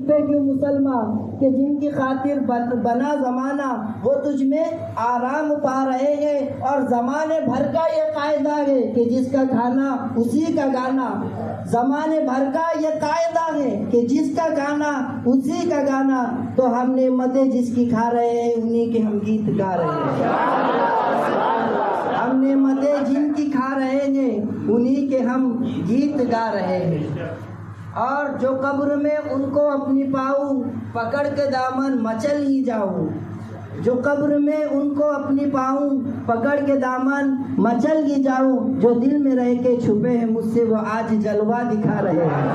کیوں مسلمان کہ جن کی خاطر بنا زمانہ وہ تجھ میں آرام پا رہے ہیں، اور زمانے بھر کا یہ قاعدہ ہے کہ جس کا کھانا اسی کا گانا، زمانے بھر کا یہ قاعدہ ہے کہ جس کا گانا اسی کا گانا، تو ہم نعمتیں جس کی کھا رہے ہیں انہی کے ہم گیت گا رہے ہیں، ہم نعمتیں جن کی کھا رہے ہیں انہی کے ہم گیت گا رہے ہیں۔ اور جو قبر میں ان کو اپنی پاؤں پکڑ کے دامن مچل ہی جاؤں، جو قبر میں ان کو اپنی پاؤں پکڑ کے دامن مچل ہی جاؤں، جو دل میں رہ کے چھپے ہیں مجھ سے وہ آج جلوہ دکھا رہے ہیں،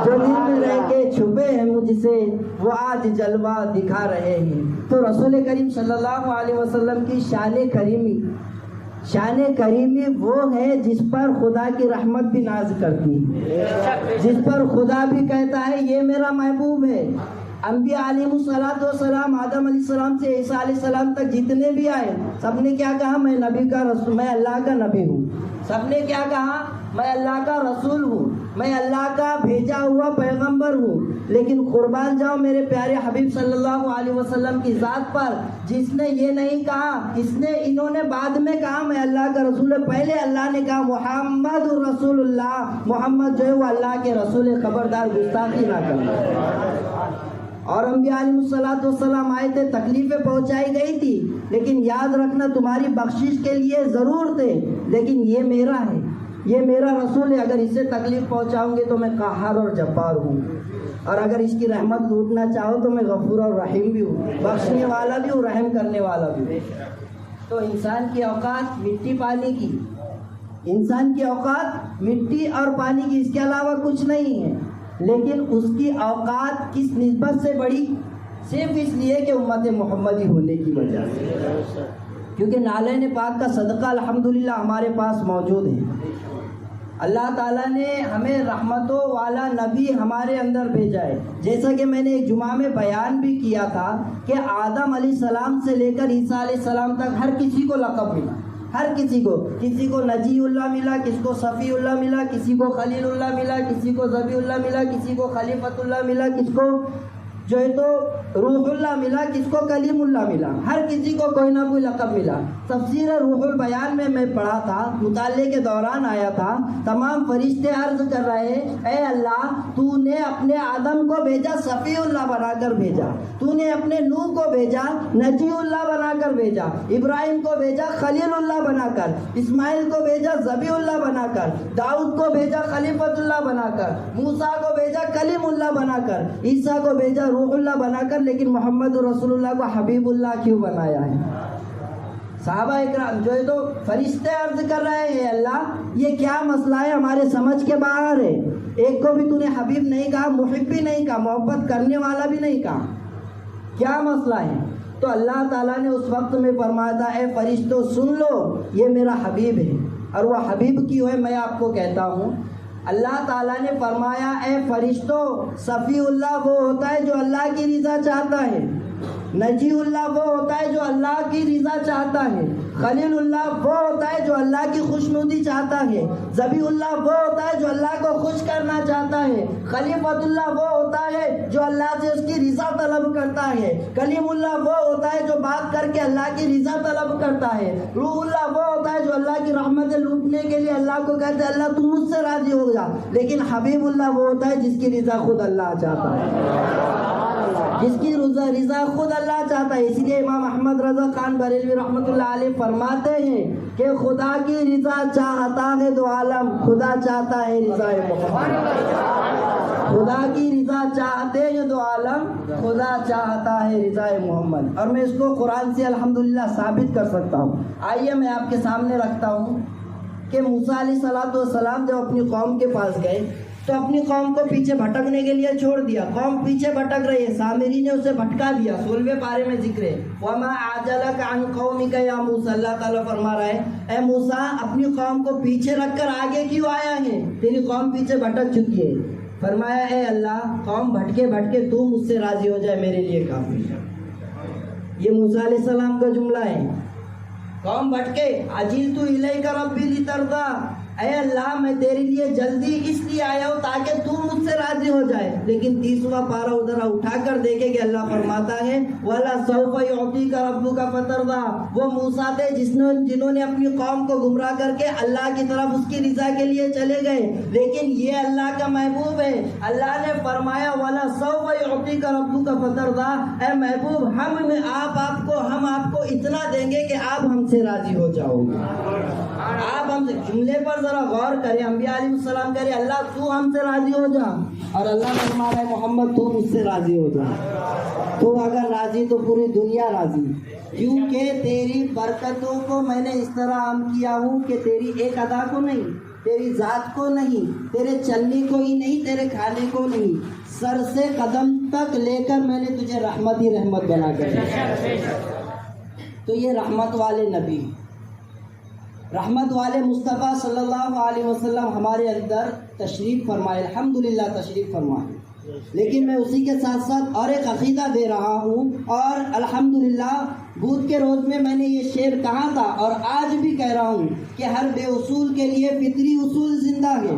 جو دل میں رہ کے چھپے ہیں مجھ سے وہ آج جلوہ دکھا رہے ہیں۔ تو رسول کریم صلی اللہ علیہ وسلم کی شان کریمی وہ ہے جس پر خدا کی رحمت بھی ناز کرتی ہے، جس پر خدا بھی کہتا ہے یہ میرا محبوب ہے۔ انبیاء علیہ السلام، آدم علیہ السلام سے عیسیٰ علیہ السلام تک جتنے بھی آئے سب نے کیا کہا؟ میں نبی کا رسول، میں اللہ کا نبی ہوں۔ سب نے کیا کہا؟ میں اللہ کا رسول ہوں، میں اللہ کا بھیجا ہوا پیغمبر ہوں۔ لیکن قربان جاؤ میرے پیارے حبیب صلی اللہ علیہ وسلم کی ذات پر، جس نے یہ نہیں کہا، انہوں نے بعد میں کہا میں اللہ کا رسول ہے، پہلے اللہ نے کہا محمد رسول اللہ، محمد جو ہے وہ اللہ کے رسول ہے، خبردار گستاخی نہ کرنا۔ اور انبیاء علیہ السلام آئے تھے، تکلیفیں پہنچائی گئی تھی، لیکن یاد رکھنا تمہاری بخشش کے لیے ضرور تھے، لیکن یہ میرا ہے، یہ میرا رسول ہے، اگر اسے تکلیف پہنچاؤں گے تو میں قہار اور جبار ہوں، اور اگر اس کی رحمت لوٹنا چاہو تو میں غفور اور رحیم بھی ہوں، بخشنے والا بھی ہوں، رحم کرنے والا بھی ہوں۔ تو انسان کی اوقات مٹی پانی کی، انسان کی اوقات مٹی اور پانی کی، اس کے علاوہ کچھ نہیں ہے، لیکن اس کی اوقات کس نسبت سے بڑی؟ صرف اس لیے کہ امت محمدی ہونے کی وجہ سے، کیونکہ نالین پاک کا صدقہ الحمدللہ ہمارے پاس موجود ہے۔ اللہ تعالیٰ نے ہمیں رحمتوں والا نبی ہمارے اندر بھیجا ہے، جیسا کہ میں نے ایک جمعہ میں بیان بھی کیا تھا کہ آدم علیہ السلام سے لے کر عیسیٰ علیہ السلام تک ہر کسی کو لقب ملا، ہر کسی کو نجی اللہ ملا، کسی کو صفی اللہ ملا، کسی کو خلیل اللہ ملا، کسی کو ذبی اللہ ملا، کسی کو خلیفۃ اللہ ملا، کسی کو جو ہے تو روح اللہ ملا، کس کو کلیم اللہ ملا، ہر کسی کو کوئی نہ کوئی لقب ملا۔ تفسیر روح البیان میں پڑھا تھا، مطالعے کے دوران آیا تھا، تمام فرشتے عرض کر رہے اے اللہ تو نے اپنے آدم کو بھیجا صفی اللہ بنا کر بھیجا، تو نے اپنے نوح کو بھیجا نجی اللہ بنا کر بھیجا، ابراہیم کو بھیجا خلیل اللہ بنا کر، اسماعیل کو بھیجا ذبی اللہ بنا کر، داؤد کو بھیجا خلیفۃ اللہ بنا کر، موسیٰ کو بھیجا کلیم اللہ بنا کر، عیسیٰ کو بھیجا روح اللہ بنا کر، لیکن محمد رسول اللہ کو حبیب اللہ کیوں بنایا ہے؟ صحابہ اکرام جو ہے تو فرشتے عرض کر رہے ہیں اللہ یہ کیا مسئلہ ہے، ہمارے سمجھ کے باہر ہے، ایک کو بھی تو نے حبیب نہیں کہا، محب بھی نہیں کہا، محبت کرنے والا بھی نہیں کہا، کیا مسئلہ ہے؟ تو اللہ تعالیٰ نے اس وقت میں فرمایا تھا اے فرشتوں سن لو یہ میرا حبیب ہے، اور وہ حبیب کیوں ہے میں آپ کو کہتا ہوں۔ اللہ تعالیٰ نے فرمایا اے فرشتوں صفی اللہ وہ ہوتا ہے جو اللہ کی رضا چاہتا ہے، نجی اللہ وہ ہوتا ہے جو اللہ کی رضا چاہتا ہے، خلیل اللہ وہ ہوتا ہے جو اللہ کی خوشنودی چاہتا ہے، ذبی اللہ وہ ہوتا ہے جو اللہ کو خوش کرنا چاہتا ہے، خلیفۃ اللہ وہ ہوتا ہے جو اللہ سے اس کی رضا طلب کرتا ہے، کلیم اللہ وہ ہوتا ہے جو بات کر کے اللہ کی رضا طلب کرتا ہے، روح اللہ وہ ہوتا ہے جو اللہ کی رحمتیں لوٹنے کے لیے اللہ کو کہتے ہیں اللہ تم مجھ سے راضی ہو جا، لیکن حبیب اللہ وہ ہوتا ہے جس کی رضا خود اللہ چاہتا ہے، جس کی رضا خود اللہ چاہتا ہے۔ اس لیے امام احمد رضا خان بریلوی رحمۃ اللہ علیہ فرماتے ہیں کہ خدا کی رضا چاہتا ہے تو عالم، خدا چاہتا ہے رضا محمد، خدا کی رضا چاہتے ہیں تو عالم، خدا چاہتا ہے رضا محمد۔ اور میں اس کو قرآن سے الحمدللہ ثابت کر سکتا ہوں۔ آئیے میں آپ کے سامنے رکھتا ہوں کہ موسیٰ علیہ السلام جب اپنی قوم کے پاس گئے تو اپنی قوم کو پیچھے بھٹکنے کے لیے چھوڑ دیا، قوم پیچھے بھٹک رہی ہے، سامری نے اسے بھٹکا دیا، 16ویں پارے میں ذکر ہے وَمَا أَعْجَلَكَ عَنْ قَوْمِكَ يَا موسیٰ، اللہ تعالیٰ فرما رہا ہے اے موسیٰ اپنی قوم کو پیچھے رکھ کر آگے کیوں آیا ہے، تیری قوم پیچھے بھٹک چکی ہے۔ فرمایا اے اللہ قوم بھٹکے بھٹکے تو مجھ سے راضی ہو جائے میرے لیے کافی۔ یہ موسیٰ علیہ السلام کا جملہ ہے، قوم بھٹکے عجلت الیک ربی لترضی، اے اللہ میں تیرے لیے جلدی اس لیے آیا ہوں تاکہ تو مجھ سے راضی ہو جائے. لیکن 30واں پارہ ادھر اٹھا کر دیکھے کہ اللہ فرماتا ہے وَلَسَوْفَ يُعْطِيكَ رَبُّكَ فَتَرْضَىٰ. وہ موسیٰ تھے جنہوں نے اپنی قوم کو گمراہ کر کے اللہ کی طرف اس کی رضا کے لیے چلے گئے. لیکن یہ اللہ کا محبوب ہے. اللہ نے فرمایا وَلَسَوْفَ يُعْطِيكَ رَبُّكَ فَتَرْضَىٰ. اے محبوب ہم آپ کو اتنا دیں گے کہ آپ ہم سے راضی ہو جاؤ گے. آپ ہم سے جملے پر ذرا غور کریں. انبیاء علیہ السلام کہہ رہے اللہ تو ہم سے راضی ہو جا, اور اللہ نے فرمایا محمد تو مجھ سے راضی ہو جا. تو اگر راضی تو پوری دنیا راضی, کیونکہ تیری برکتوں کو میں نے اس طرح عام کیا ہوں کہ تیری ایک ادا کو نہیں, تیری ذات کو نہیں, تیرے چلنے کو ہی نہیں, تیرے کھانے کو نہیں, سر سے قدم تک لے کر میں نے تجھے رحمت ہی رحمت بنا کر. تو یہ رحمت والے نبی, رحمت والے مصطفیٰ صلی اللہ علیہ وسلم ہمارے اندر تشریف فرمائے. الحمدللہ تشریف فرمائے. لیکن میں اسی کے ساتھ ساتھ اور ایک عقیدہ دے رہا ہوں, اور الحمدللہ بدھ کے روز میں نے یہ شعر کہا تھا اور آج بھی کہہ رہا ہوں کہ ہر بے اصول کے لیے فطری اصول زندہ ہے.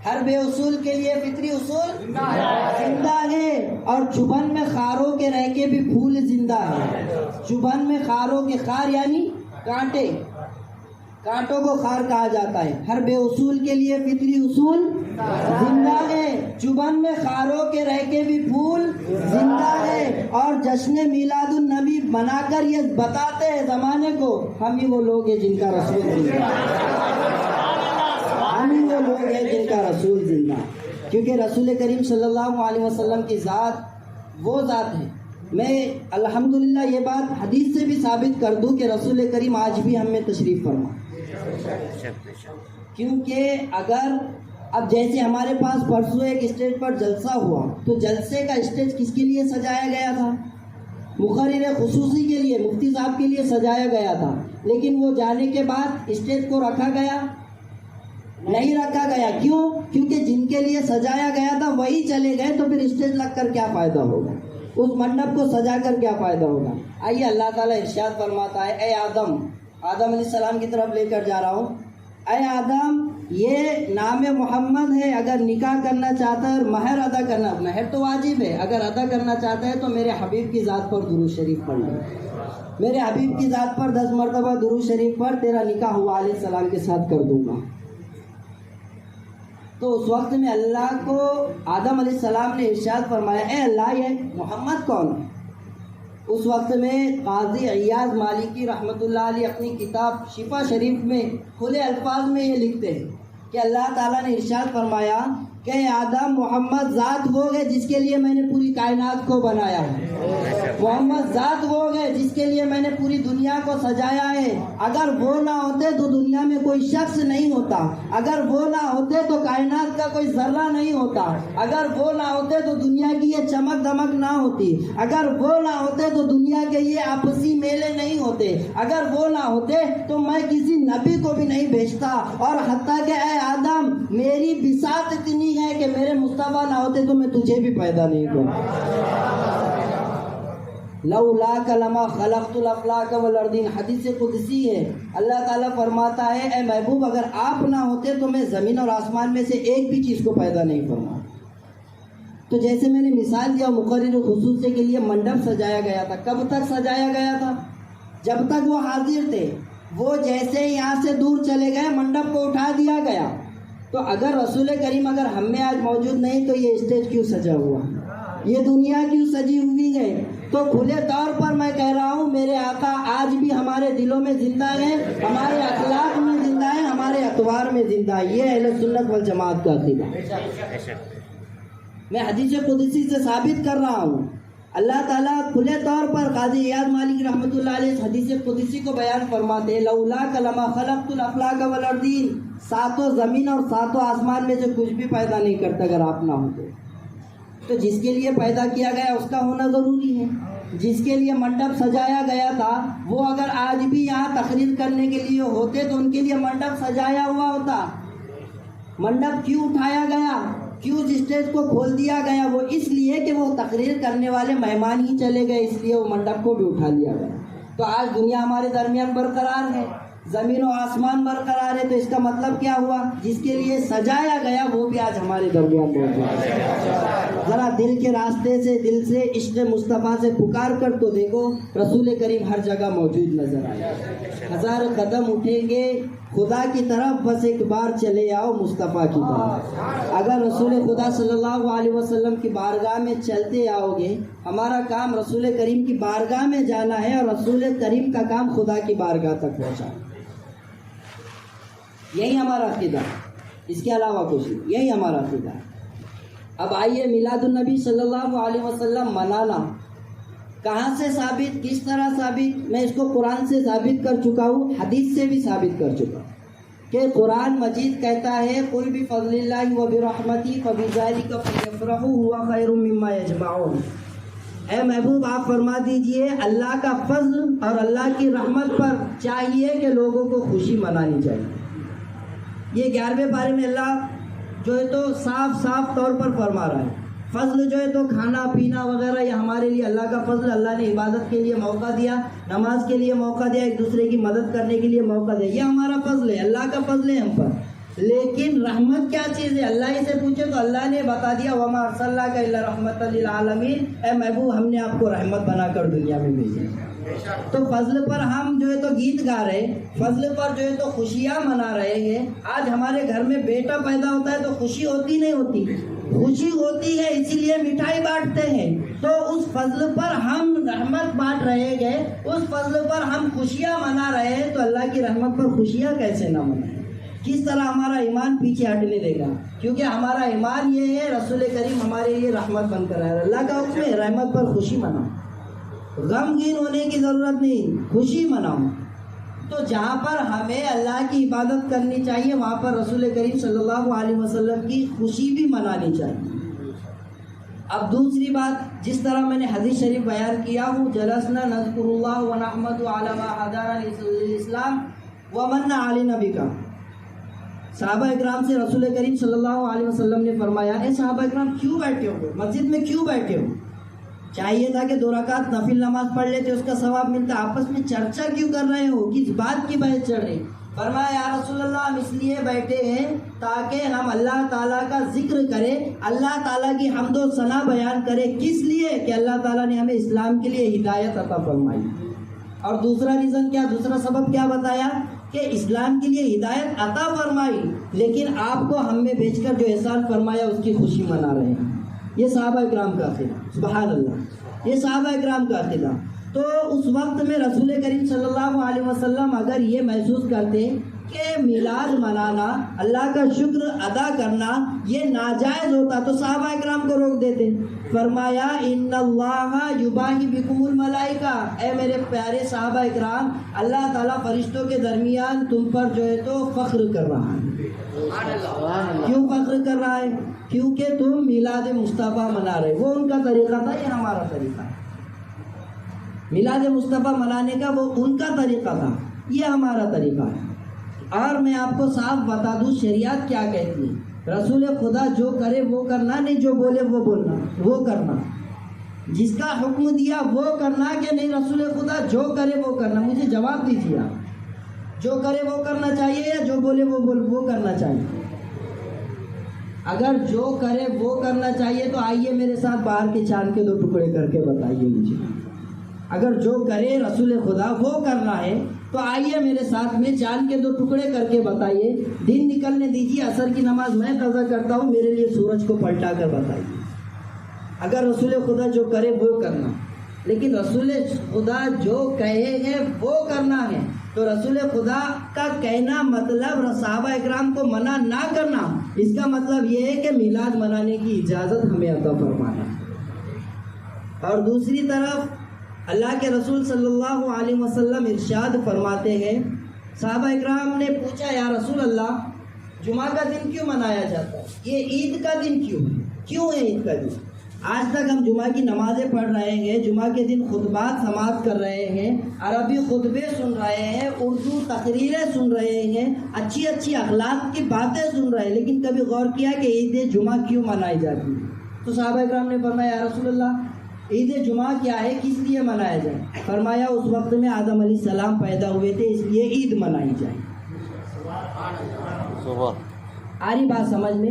ہر بے اصول کے لیے فطری اصول زندہ ہے. اور چبھن میں خاروں کے رہ کے بھی پھول زندہ ہے. چبھن میں خاروں کے, خار یعنی کانٹے, کانٹوں کو خار کہا جاتا ہے. ہر بے اصول کے لیے فطری اصول زندہ ہے. چبھن میں خاروں کے رہ کے بھی پھول زندہ ہے. اور جشن میلاد النبی بنا کر یہ بتاتے ہیں زمانے کو ہم ہی وہ لوگ ہیں جن کا رسول زندہ, ہم ہی وہ لوگ ہیں جن کا رسول زندہ. کیونکہ رسول کریم صلی اللہ علیہ وسلم کی ذات وہ ذات ہے. میں الحمدللہ یہ بات حدیث سے بھی ثابت کر دوں کہ رسول کریم آج بھی ہم میں تشریف فرما. کیونکہ اگر اب جیسے ہمارے پاس پرسوں ایک اسٹیج پر جلسہ ہوا تو جلسے کا اسٹیج کس کے لیے سجایا گیا تھا؟ مقرر خصوصی کے لیے, مفتی صاحب کے لیے سجایا گیا تھا. لیکن وہ جانے کے بعد اسٹیج کو رکھا گیا نہیں رکھا گیا. کیوں؟ کیونکہ جن کے لیے سجایا گیا تھا وہی چلے گئے تو پھر اسٹیج لگ کر کیا فائدہ ہوگا, اس منڈپ کو سجا کر کیا فائدہ ہوگا. آئیے اللہ تعالیٰ ارشاد فرماتا ہے اے آدم علیہ السلام کی طرف لے کر جا رہا ہوں. اے آدم یہ نام محمد ہے, اگر نکاح کرنا چاہتا ہے اور مہر ادا کرنا, مہر تو واجب ہے, اگر ادا کرنا چاہتا ہے تو میرے حبیب کی ذات پر درود شریف پڑھ لے. میرے حبیب کی ذات پر 10 مرتبہ درود شریف پر تیرا نکاح ہوا علیہ السلام کے ساتھ کر دوں گا. تو اس وقت میں اللہ کو آدم علیہ السلام نے ارشاد فرمایا اے اللہ یہ محمد کون ہے؟ اس وقت میں قاضی عیاض مالکی رحمۃ اللہ علیہ اپنی کتاب شفا شریف میں کھلے الفاظ میں یہ لکھتے ہیں کہ اللہ تعالیٰ نے ارشاد فرمایا کہ آدم محمد ذات وہ ہے جس کے لیے میں نے پوری کائنات کو بنایا ہے. محمد ذات وہ ہے جس کے لیے میں نے پوری دنیا کو سجایا ہے. اگر وہ نہ ہوتے تو دنیا میں کوئی شخص نہیں ہوتا, اگر وہ نہ ہوتے تو کائنات کا کوئی ذرہ نہیں ہوتا, اگر وہ نہ ہوتے تو دنیا کی یہ چمک دمک نہ ہوتی, اگر وہ نہ ہوتے تو دنیا کے یہ آپسی میلے نہیں ہوتے, اگر وہ نہ ہوتے تو میں کسی نبی کو بھی نہیں بھیجتا. اور حتیٰ کہ اے آدم میری بساط اتنی ہے کہ میرے مصطفیٰ نہ ہوتے تو میں تجھے بھی پیدا نہیں کرتا. لولاک لما خلقت الافلاک والارضین, حدیث قدسی ہے. اللہ تعالیٰ فرماتا ہے اے محبوب اگر آپ نہ ہوتے تو میں زمین اور آسمان میں سے ایک بھی چیز کو پیدا نہیں فرما. تو جیسے میں نے مثال دیا مقرر خصوصی کے لیے منڈپ سجایا گیا تھا. کب تک سجایا گیا تھا؟ جب تک وہ حاضر تھے. وہ جیسے یہاں سے دور چلے گئے منڈپ کو اٹھا دیا گیا. تو اگر رسول کریم اگر ہم میں آج موجود نہیں تو یہ اسٹیج کیوں سجا ہوا, یہ دنیا کیوں سجی ہوئی ہے؟ تو کھلے طور پر میں کہہ رہا ہوں میرے آقا آج بھی ہمارے دلوں میں زندہ ہیں, ہمارے اخلاق میں زندہ ہیں, ہمارے اطوار میں زندہ ہے. یہ اہل سنت والجماعت کا عقیدہ. میں حدیث قدسی سے ثابت کر رہا ہوں. اللہ تعالیٰ کھلے طور پر قاضی عیاض مالک رحمۃ اللہ علیہ حدیث قدسی کو بیان فرماتے لولاک لما خلقت الافلاک والارضین, ساتوں زمین اور ساتوں آسمان میں سے کچھ بھی پیدا نہیں کرتا اگر آپ نہ ہوتے. تو جس کے لیے پیدا کیا گیا اس کا ہونا ضروری ہے. جس کے لیے منڈپ سجایا گیا تھا وہ اگر آج بھی یہاں تقریر کرنے کے لیے ہوتے تو ان کے لیے منڈپ سجایا ہوا ہوتا. منڈپ کیوں اٹھایا گیا, کیوں اسٹیج کو کھول دیا گیا؟ وہ اس لیے کہ وہ تقریر کرنے والے مہمان ہی چلے گئے, اس لیے وہ منڈپ کو بھی اٹھا لیا گیا. تو آج دنیا ہمارے درمیان برقرار ہے. زمین و آسمان برقرار ہے، تو اس کا مطلب کیا ہوا؟ جس کے لیے سجایا گیا وہ بھی آج ہمارے درمیان موجود ہے۔ ذرا دل کے راستے سے، دل سے عشق مصطفیٰ سے پکار کر تو دیکھو، رسول کریم ہر جگہ موجود نظر آئے۔ 1000 قدم اٹھیں گے خدا کی طرف، بس ایک بار چلے آؤ مصطفیٰ کی طرف۔ اگر رسول خدا صلی اللہ علیہ وسلم کی بارگاہ میں چلتے آؤ گے، ہمارا کام رسول کریم کی بارگاہ میں جانا ہے، اور رسول کریم کا کام خدا کی بارگاہ تک پہنچانا۔ یہی ہمارا عقیدہ، اس کے علاوہ کچھ نہیں، یہی ہمارا عقیدہ ہے۔ اب آئیے میلاد النبی صلی اللہ علیہ وسلم منانا کہاں سے ثابت، کس طرح ثابت؟ میں اس کو قرآن سے ثابت کر چکا ہوں، حدیث سے بھی ثابت کر چکا ہوں کہ قرآن مجید کہتا ہے قُلْ بِفَضْلِ اللَّهِ وَبِرَحْمَتِهِ فَبِذَلِكَ فَلْيَفْرَحُوا هُوَ خَيْرٌ مِّمَّا يَجْمَعُونَ۔ اے محبوب آپ فرما دیجئے اللہ کا فضل اور اللہ کی رحمت پر چاہیے کہ لوگوں کو خوشی منانی چاہیے۔ یہ 11ویں پارے میں اللہ جو ہے تو صاف صاف طور پر فرما رہا ہے، فضل جو ہے تو کھانا پینا وغیرہ یہ ہمارے لیے اللہ کا فضل، اللہ نے عبادت کے لیے موقع دیا، نماز کے لیے موقع دیا، ایک دوسرے کی مدد کرنے کے لیے موقع دیا، یہ ہمارا فضل ہے، اللہ کا فضل ہے ہم پر۔ لیکن رحمت کیا چیز ہے؟ اللہ ہی سے پوچھے تو اللہ نے بتا دیا وَمَا أَرْسَلْنَاكَ إِلَّا رَحْمَةً لِّلْعَالَمِينَ، اے محبوب ہم نے آپ کو رحمت بنا کر دنیا میں بھیجا۔ تو فضل پر ہم جو ہے تو گیت گا رہے، فضل پر جو ہے تو خوشیاں منا رہے ہیں۔ آج ہمارے گھر میں بیٹا پیدا ہوتا ہے تو خوشی ہوتی نہیں ہوتی؟ خوشی ہوتی ہے، اسی لیے مٹھائی بانٹتے ہیں۔ تو اس فضل پر ہم رحمت بانٹ رہے گئے، اس فضل پر ہم خوشیاں منا رہے ہیں، تو اللہ کی رحمت پر خوشیاں کیسے نہ منائیں؟ کس طرح ہمارا ایمان پیچھے ہٹنے دے گا؟ کیونکہ ہمارا ایمان یہ ہے رسول کریم ہمارے لیے رحمت بن کر آیا۔ اللہ کا حکم ہے رحمت پر خوشی مناؤ، غمگین ہونے کی ضرورت نہیں، خوشی مناؤ۔ تو جہاں پر ہمیں اللہ کی عبادت کرنی چاہیے وہاں پر رسول کریم صلی اللہ علیہ وسلم کی خوشی بھی منانی چاہیے۔ اب دوسری بات، جس طرح میں نے حدیث شریف بیان کیا ہوں، جلسنا نذکر اللہ ونحمد علی ما ہدانا للاسلام ومن علینا بک۔ صحابہ اکرام سے رسول کریم صلی اللہ علیہ وسلم نے فرمایا، اے صحابہ اکرام کیوں بیٹھے ہو، مسجد میں کیوں بیٹھے ہو؟ چاہیے تھا کہ 2 رکعت نفل نماز پڑھ لیتے، اس کا ثواب ملتا، آپس میں چرچا کیوں کر رہے ہو، کس بات کی بحث چڑھ رہی؟ فرمایا یا رسول اللہ ہم اس لیے بیٹھے ہیں تاکہ ہم اللہ تعالیٰ کا ذکر کریں، اللہ تعالیٰ کی حمد و ثنا بیان کریں۔ کس لیے؟ کہ اللہ تعالیٰ نے ہمیں اسلام کے لیے ہدایت عطا فرمائی۔ اور دوسرا ریزن کیا، دوسرا سبب کیا بتایا؟ کہ اسلام کے لیے ہدایت عطا فرمائی، لیکن آپ کو ہم میں بھیج کر جو احسان فرمایا اس کی خوشی منا رہے ہیں۔ یہ صحابہ اکرام کا عقیدہ، سبحان اللہ، یہ صحابہ اکرام کا عقیدہ۔ تو اس وقت میں رسول کریم صلی اللہ علیہ وسلم اگر یہ محسوس کرتے کہ میلاد منانا، اللہ کا شکر ادا کرنا یہ ناجائز ہوتا تو صحابہ اکرام کو روک دیتے۔ فرمایا ان اللہ یباہی بکم الملائکہ، اے میرے پیارے صحابہ اکرام، اللہ تعالیٰ فرشتوں کے درمیان تم پر جو ہے تو فخر کر رہا ہے۔ کیوں فخر کر رہا ہے؟ کیونکہ تم میلاد مصطفیٰ منا رہے۔ وہ ان کا طریقہ تھا، یہ ہمارا طریقہ ہے۔ میلاد مصطفیٰ منانے کا وہ ان کا طریقہ تھا، یہ ہمارا طریقہ ہے۔ اور میں آپ کو صاف بتا دوں شریعت کیا کہتی ہے، رسول خدا جو کرے وہ کرنا، نہیں جو بولے وہ بولنا، وہ کرنا، جس کا حکم دیا وہ کرنا، کہ نہیں رسول خدا جو کرے وہ کرنا۔ مجھے جواب دیجیے، آپ جو کرے وہ کرنا چاہیے یا جو بولے وہ کرنا چاہیے؟ اگر جو کرے وہ کرنا چاہیے تو آئیے میرے ساتھ باہر کے چاند کے 2 ٹکڑے کر کے بتائیے مجھے۔ اگر جو کرے رسول خدا وہ کرنا ہے تو آئیے میرے ساتھ میں چاند کے 2 ٹکڑے کر کے بتائیے۔ دن نکلنے دیجیے، عصر کی نماز میں قضا کرتا ہوں، میرے لیے سورج کو پلٹا کر بتائیے۔ اگر رسول خدا جو کرے وہ کرنا، لیکن رسول خدا جو کہے گے وہ کرنا ہے، تو رسول خدا کا کہنا مطلب صحابہ اکرام کو منع نہ کرنا، اس کا مطلب یہ ہے کہ میلاد منانے کی اجازت ہمیں عطا فرمانا۔ اور دوسری طرف اللہ کے رسول صلی اللہ علیہ وسلم ارشاد فرماتے ہیں، صحابہ اکرام نے پوچھا یا رسول اللہ جمعہ کا دن کیوں منایا جاتا ہے، یہ عید کا دن کیوں ہے عید کا دن؟ آج تک ہم جمعہ کی نمازیں پڑھ رہے ہیں، جمعہ کے دن خطبات سماعت کر رہے ہیں، عربی خطبے سن رہے ہیں، اردو تقریریں سن رہے ہیں، اچھی اچھی اخلاق کی باتیں سن رہے ہیں، لیکن کبھی غور کیا کہ عید جمعہ کیوں منائی جاتی ہے؟ تو صحابہ اکرام نے فرمایا یا رسول اللہ عید جمعہ کیا ہے، کس لیے منایا جائے؟ فرمایا اس وقت میں آدم علیہ السلام پیدا ہوئے تھے، اس لیے عید منائی جائے۔ آ رہی بات سمجھ میں؟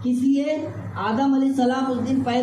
کس لیے؟ آدم علیہ السلام اس دن پیدا